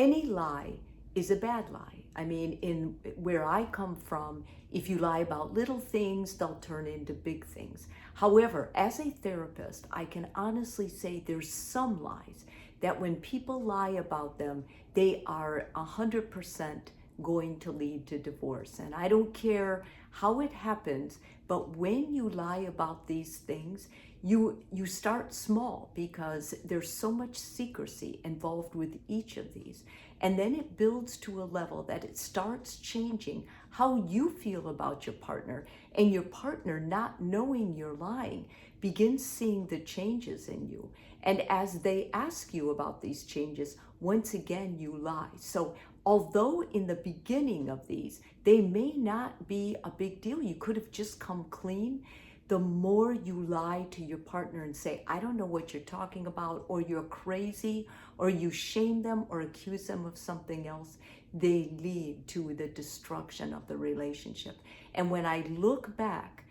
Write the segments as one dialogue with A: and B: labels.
A: any lie is a bad lie. I mean, in where I come from, if you lie about little things, they'll turn into big things. However, as a therapist, I can honestly say there's some lies that when people lie about them, they are 100% going to lead to divorce. And I don't care how it happens, but when you lie about these things, you start small because there's so much secrecy involved with each of these. And then it builds to a level that it starts changing how you feel about your partner, and your partner, not knowing you're lying, begins seeing the changes in you. And as they ask you about these changes, once again, you lie. So although in the beginning of these, they may not be a big deal, you could have just come clean. The more you lie to your partner and say, I don't know what you're talking about, or you're crazy, or you shame them or accuse them of something else, they lead to the destruction of the relationship. And when I look back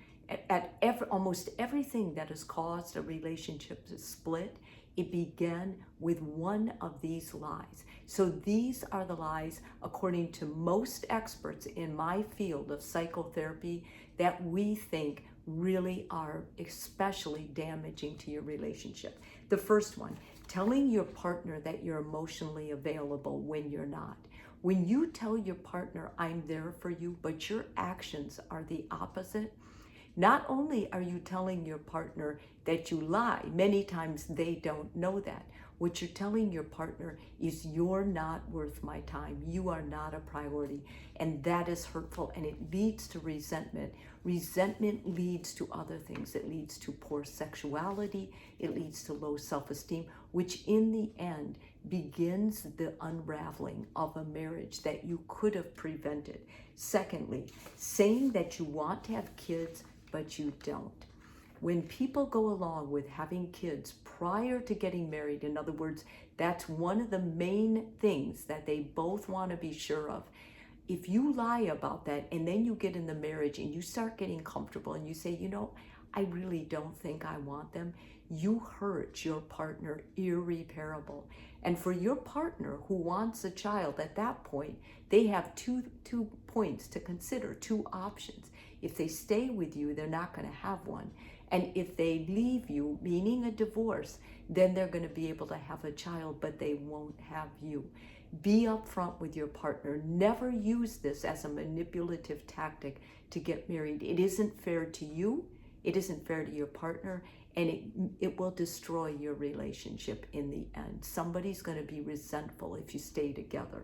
A: at almost everything that has caused a relationship to split, it began with one of these lies. So these are the lies, according to most experts in my field of psychotherapy, that we think really are especially damaging to your relationship. The first one, telling your partner that you're emotionally available when you're not. When you tell your partner, I'm there for you, but your actions are the opposite, not only are you telling your partner that you lie, many times they don't know that. What you're telling your partner is you're not worth my time. You are not a priority. And that is hurtful, and it leads to resentment. Resentment leads to other things. It leads to poor sexuality. It leads to low self-esteem, which in the end begins the unraveling of a marriage that you could have prevented. Secondly, saying that you want to have kids, but you don't. When people go along with having kids prior to getting married, in other words, that's one of the main things that they both want to be sure of. If you lie about that and then you get in the marriage and you start getting comfortable and you say, I really don't think I want them, you hurt your partner irreparable. And for your partner who wants a child at that point, they have two points to consider, two options. If they stay with you, they're not going to have one. And if they leave you, meaning a divorce, then they're going to be able to have a child, but they won't have you. Be upfront with your partner. Never use this as a manipulative tactic to get married. It isn't fair to you. It isn't fair to your partner, and it will destroy your relationship in the end. Somebody's going to be resentful if you stay together.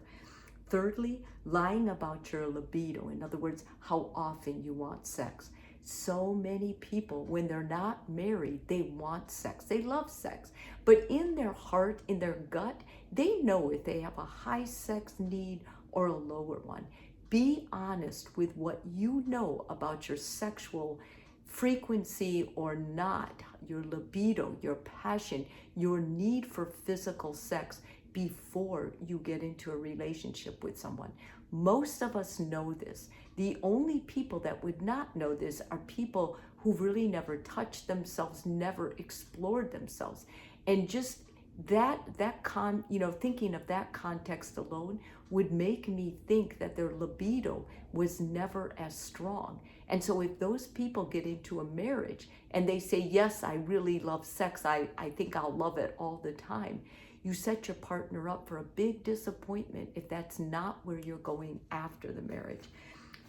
A: Thirdly, lying about your libido. In other words, how often you want sex. So many people, when they're not married, they want sex. They love sex. But in their heart, in their gut, they know if they have a high sex need or a lower one. Be honest with what you know about your sexual frequency or not, your libido, your passion, your need for physical sex before you get into a relationship with someone. Most of us know this. The only people that would not know this are people who really never touched themselves, never explored themselves. And just thinking of that context alone would make me think that their libido was never as strong. And so if those people get into a marriage and they say, yes, I really love sex, I think I'll love it all the time, you set your partner up for a big disappointment if that's not where you're going after the marriage.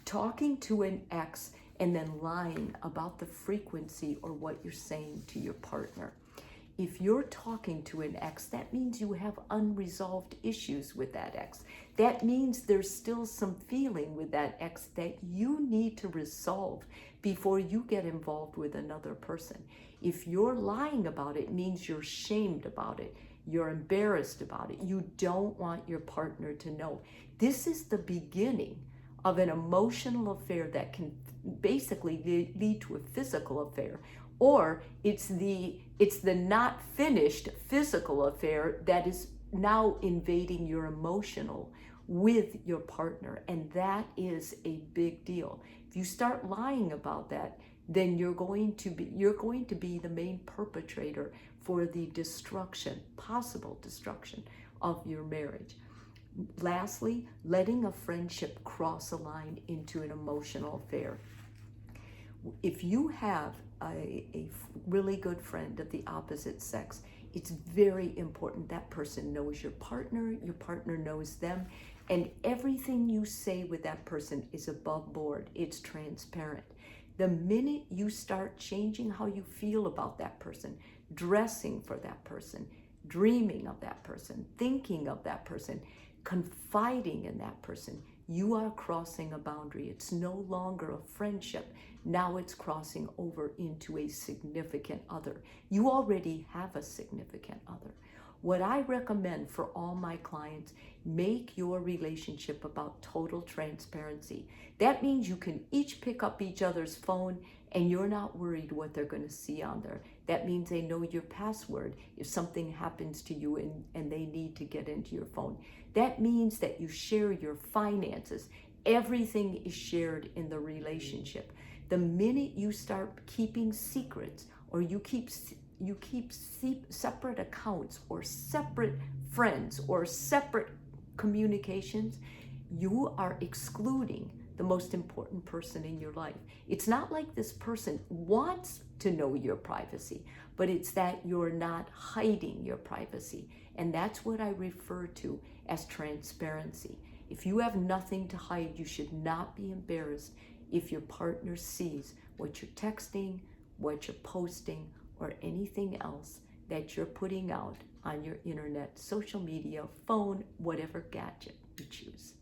A: Talking to an ex and then lying about the frequency or what you're saying to your partner. If you're talking to an ex, that means you have unresolved issues with that ex. That means there's still some feeling with that ex that you need to resolve before you get involved with another person. If you're lying about it, it means you're shamed about it. You're embarrassed about it. You don't want your partner to know. This is the beginning of an emotional affair that can basically lead to a physical affair. Or it's the not finished physical affair that is now invading your emotional with your partner. And that is a big deal. If you start lying about that, then you're going to be the main perpetrator for the possible destruction of your marriage. Lastly, letting a friendship cross a line into an emotional affair. If you have a really good friend of the opposite sex, it's very important that person knows your partner knows them, and everything you say with that person is above board, it's transparent. The minute you start changing how you feel about that person, dressing for that person, dreaming of that person, thinking of that person, confiding in that person, you are crossing a boundary. It's no longer a friendship. Now it's crossing over into a significant other. You already have a significant other. What I recommend for all my clients, make your relationship about total transparency. That means you can each pick up each other's phone and you're not worried what they're going to see on there. That means they know your password if something happens to you and they need to get into your phone. That means that you share your finances. Everything is shared in the relationship. The minute you start keeping secrets, or you keep separate accounts or separate friends or separate communications, you are excluding the most important person in your life. It's not like this person wants to know your privacy, but it's that you're not hiding your privacy. And that's what I refer to as transparency. If you have nothing to hide, you should not be embarrassed if your partner sees what you're texting, what you're posting, or anything else that you're putting out on your internet, social media, phone, whatever gadget you choose.